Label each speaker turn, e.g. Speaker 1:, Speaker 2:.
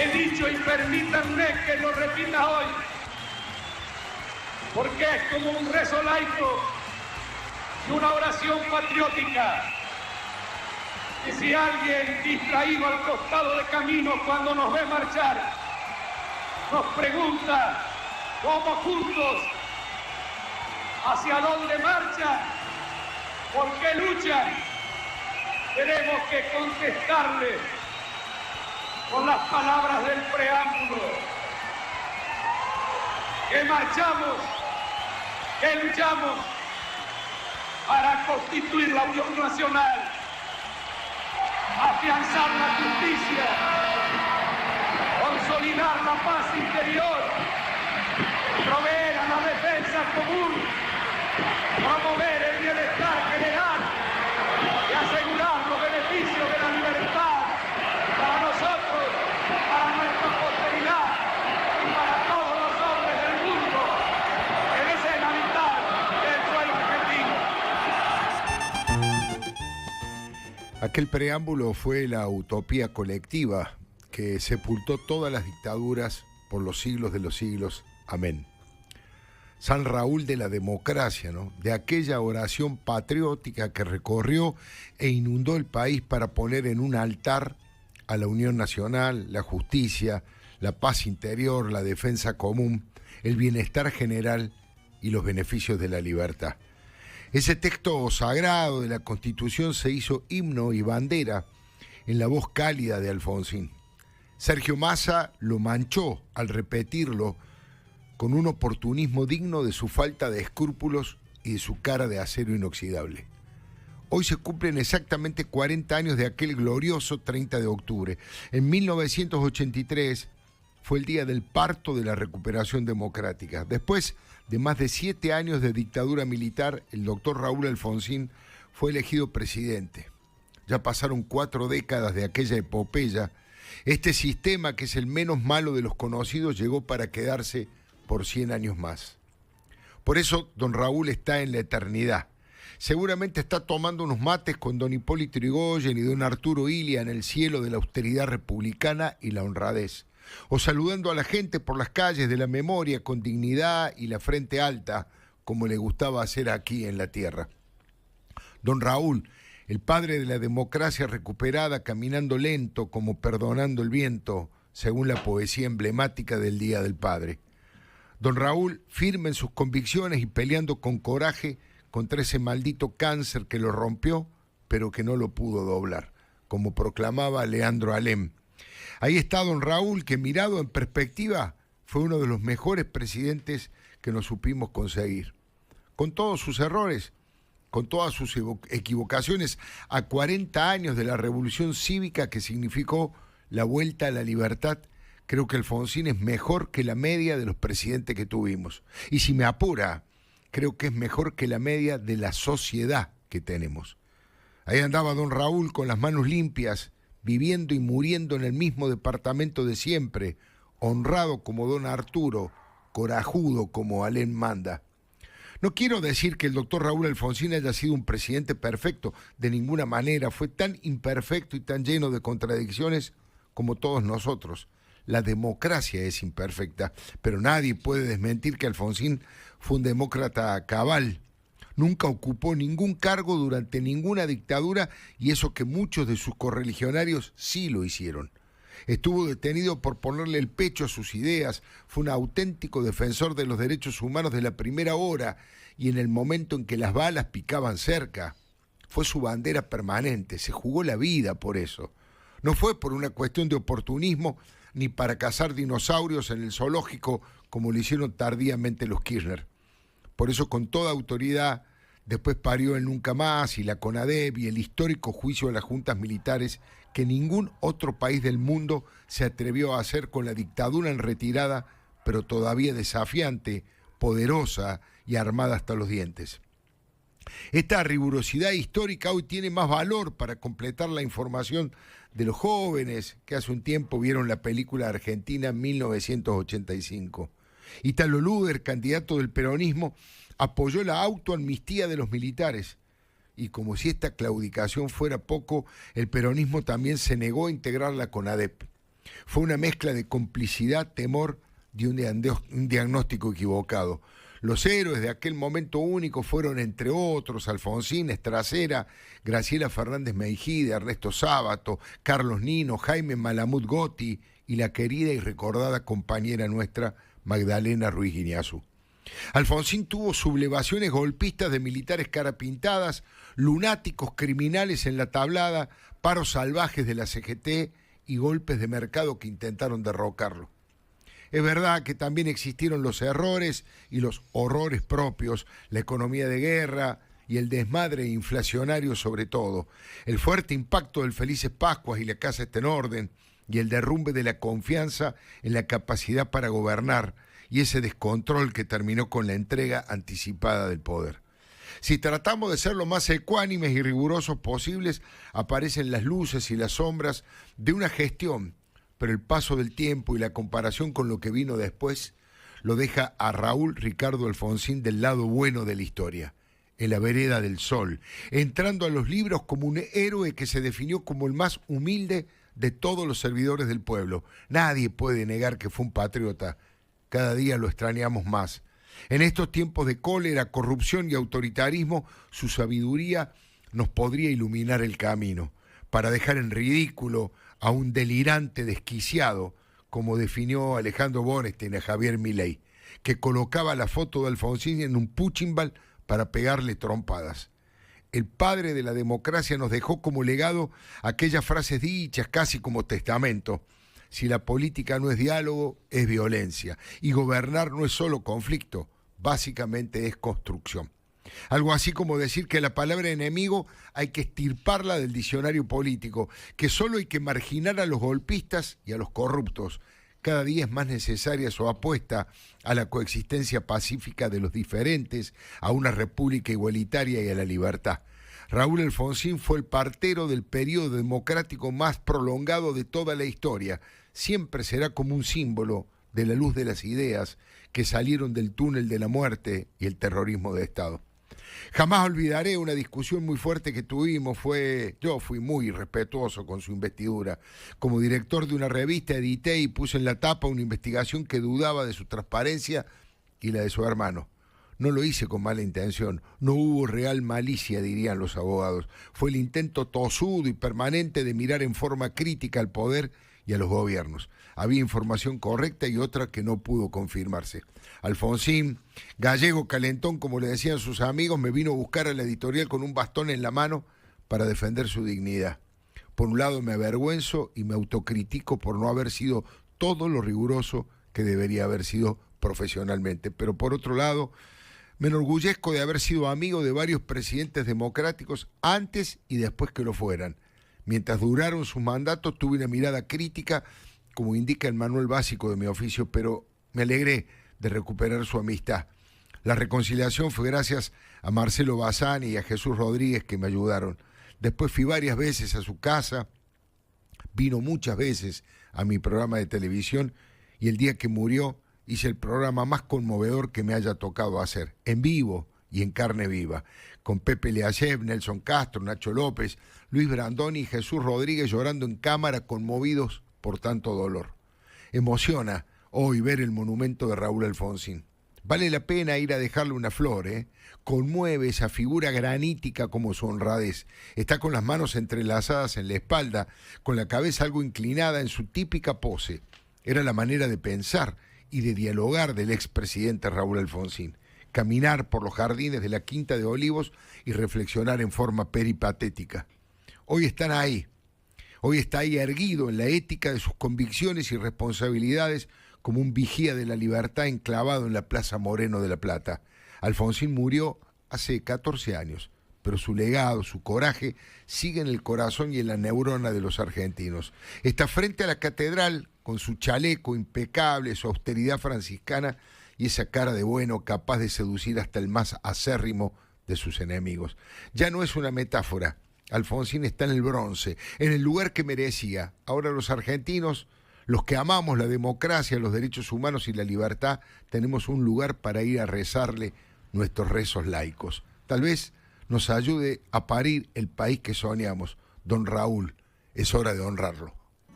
Speaker 1: he dicho y permítanme que lo repita hoy, porque es como un rezo laico y una oración patriótica. Y si alguien distraído al costado de camino cuando nos ve marchar, nos pregunta cómo juntos, hacia dónde marchan, por qué luchan, tenemos que contestarle con las palabras del preámbulo, que marchamos, que luchamos para constituir la unión nacional, afianzar la justicia, consolidar la paz interior, proveer a la defensa común, promover el bienestar general y asegurar los beneficios de la libertad para nosotros, para nuestra posteridad y para todos los hombres del mundo que deseen habitar el suelo argentino.
Speaker 2: Aquel preámbulo fue la utopía colectiva que sepultó todas las dictaduras por los siglos de los siglos. Amén. San Raúl de la democracia, ¿no? De aquella oración patriótica que recorrió e inundó el país para poner en un altar a la unión nacional, la justicia, la paz interior, la defensa común, el bienestar general y los beneficios de la libertad. Ese texto sagrado de la Constitución se hizo himno y bandera en la voz cálida de Alfonsín. Sergio Massa lo manchó al repetirlo con un oportunismo digno de su falta de escrúpulos y de su cara de acero inoxidable. Hoy se cumplen exactamente 40 años de aquel glorioso 30 de octubre. En 1983 fue el día del parto de la recuperación democrática. Después de más de 7 años de dictadura militar, el doctor Raúl Alfonsín fue elegido presidente. Ya pasaron 4 décadas de aquella epopeya. Este sistema, que es el menos malo de los conocidos, llegó para quedarse por 100 años más. Por eso don Raúl está en la eternidad. Seguramente está tomando unos mates con don Hipólito Yrigoyen y don Arturo Illia en el cielo de la austeridad republicana y la honradez, o saludando a la gente por las calles de la memoria con dignidad y la frente alta, como le gustaba hacer aquí en la tierra. Don Raúl, el padre de la democracia recuperada, caminando lento como perdonando el viento, según la poesía emblemática del Día del Padre. Don Raúl, firme en sus convicciones y peleando con coraje contra ese maldito cáncer que lo rompió, pero que no lo pudo doblar, como proclamaba Leandro Alem. Ahí está don Raúl, que mirado en perspectiva fue uno de los mejores presidentes que nos supimos conseguir. Con todos sus errores, con todas sus equivocaciones, a 40 años de la revolución cívica que significó la vuelta a la libertad, creo que Alfonsín es mejor que la media de los presidentes que tuvimos. Y si me apura, creo que es mejor que la media de la sociedad que tenemos. Ahí andaba don Raúl con las manos limpias, viviendo y muriendo en el mismo departamento de siempre, honrado como don Arturo, corajudo como Alem manda. No quiero decir que el doctor Raúl Alfonsín haya sido un presidente perfecto, de ninguna manera. Fue tan imperfecto y tan lleno de contradicciones como todos nosotros. La democracia es imperfecta, pero nadie puede desmentir que Alfonsín fue un demócrata cabal. Nunca ocupó ningún cargo durante ninguna dictadura, y eso que muchos de sus correligionarios sí lo hicieron. Estuvo detenido por ponerle el pecho a sus ideas, fue un auténtico defensor de los derechos humanos de la primera hora y en el momento en que las balas picaban cerca. Fue su bandera permanente, se jugó la vida por eso. No fue por una cuestión de oportunismo ni para cazar dinosaurios en el zoológico como lo hicieron tardíamente los Kirchner. Por eso, con toda autoridad, después parió el Nunca Más y la CONADEP y el histórico juicio de las juntas militares que ningún otro país del mundo se atrevió a hacer con la dictadura en retirada, pero todavía desafiante, poderosa y armada hasta los dientes. Esta rigurosidad histórica hoy tiene más valor para completar la información de los jóvenes que hace un tiempo vieron la película argentina 1985. Italo Luder, candidato del peronismo, apoyó la autoamnistía de los militares. Y como si esta claudicación fuera poco, el peronismo también se negó a integrar la CONADEP. Fue una mezcla de complicidad, temor y un diagnóstico equivocado. Los héroes de aquel momento único fueron, entre otros, Alfonsín Estracera, Graciela Fernández Meijide, Ernesto Sábato, Carlos Nino, Jaime Malamud Gotti y la querida y recordada compañera nuestra, Magdalena Ruiz Guiñazú. Alfonsín tuvo sublevaciones golpistas de militares carapintadas, lunáticos criminales en la tablada, paros salvajes de la CGT y golpes de mercado que intentaron derrocarlo. Es verdad que también existieron los errores y los horrores propios, la economía de guerra y el desmadre inflacionario sobre todo, el fuerte impacto del Felices Pascuas y la Casa está en orden, y el derrumbe de la confianza en la capacidad para gobernar, y ese descontrol que terminó con la entrega anticipada del poder. Si tratamos de ser lo más ecuánimes y rigurosos posibles, aparecen las luces y las sombras de una gestión, pero el paso del tiempo y la comparación con lo que vino después lo deja a Raúl Ricardo Alfonsín del lado bueno de la historia, en la vereda del sol, entrando a los libros como un héroe que se definió como el más humilde de todos los servidores del pueblo. Nadie puede negar que fue un patriota. Cada día lo extrañamos más. En estos tiempos de cólera, corrupción y autoritarismo, su sabiduría nos podría iluminar el camino para dejar en ridículo a un delirante desquiciado, como definió Alejandro Borestein a Javier Milei, que colocaba la foto de Alfonsín en un puchimbal para pegarle trompadas. El padre de la democracia nos dejó como legado aquellas frases dichas casi como testamento. Si la política no es diálogo, es violencia. Y gobernar no es solo conflicto, básicamente es construcción. Algo así como decir que la palabra enemigo hay que extirparla del diccionario político, que solo hay que marginar a los golpistas y a los corruptos. Cada día es más necesaria su apuesta a la coexistencia pacífica de los diferentes, a una república igualitaria y a la libertad. Raúl Alfonsín fue el partero del periodo democrático más prolongado de toda la historia. Siempre será como un símbolo de la luz de las ideas que salieron del túnel de la muerte y el terrorismo de Estado. Jamás olvidaré una discusión muy fuerte que tuvimos. Yo fui muy respetuoso con su investidura. Como director de una revista edité y puse en la tapa una investigación que dudaba de su transparencia y la de su hermano. No lo hice con mala intención, no hubo real malicia, dirían los abogados. Fue el intento tosudo y permanente de mirar en forma crítica al poder y a los gobiernos. Había información correcta y otra que no pudo confirmarse. Alfonsín, gallego calentón, como le decían sus amigos, me vino a buscar a la editorial con un bastón en la mano para defender su dignidad. Por un lado me avergüenzo y me autocritico por no haber sido todo lo riguroso que debería haber sido profesionalmente, pero por otro lado me enorgullezco de haber sido amigo de varios presidentes democráticos antes y después que lo fueran. Mientras duraron sus mandatos tuve una mirada crítica, como indica el manual básico de mi oficio, pero me alegré de recuperar su amistad. La reconciliación fue gracias a Marcelo Bassani y a Jesús Rodríguez que me ayudaron. Después fui varias veces a su casa, vino muchas veces a mi programa de televisión y el día que murió hice el programa más conmovedor que me haya tocado hacer, en vivo y en carne viva, con Pepe Leayev, Nelson Castro, Nacho López, Luis Brandoni y Jesús Rodríguez llorando en cámara, conmovidos por tanto dolor. Emociona hoy ver el monumento de Raúl Alfonsín. Vale la pena ir a dejarle una flor, ¿eh? Conmueve esa figura granítica como su honradez. Está con las manos entrelazadas en la espalda, con la cabeza algo inclinada en su típica pose. Era la manera de pensar y de dialogar del expresidente Raúl Alfonsín. Caminar por los jardines de la Quinta de Olivos y reflexionar en forma peripatética. Hoy están ahí. Hoy está ahí erguido en la ética de sus convicciones y responsabilidades como un vigía de la libertad enclavado en la Plaza Moreno de La Plata. Alfonsín murió hace 14 años, pero su legado, su coraje, sigue en el corazón y en la neurona de los argentinos. Está frente a la catedral con su chaleco impecable, su austeridad franciscana y esa cara de bueno capaz de seducir hasta el más acérrimo de sus enemigos. Ya no es una metáfora. Alfonsín está en el bronce, en el lugar que merecía. Ahora los argentinos, los que amamos la democracia, los derechos humanos y la libertad, tenemos un lugar para ir a rezarle nuestros rezos laicos. Tal vez nos ayude a parir el país que soñamos. Don Raúl, es hora de honrarlo.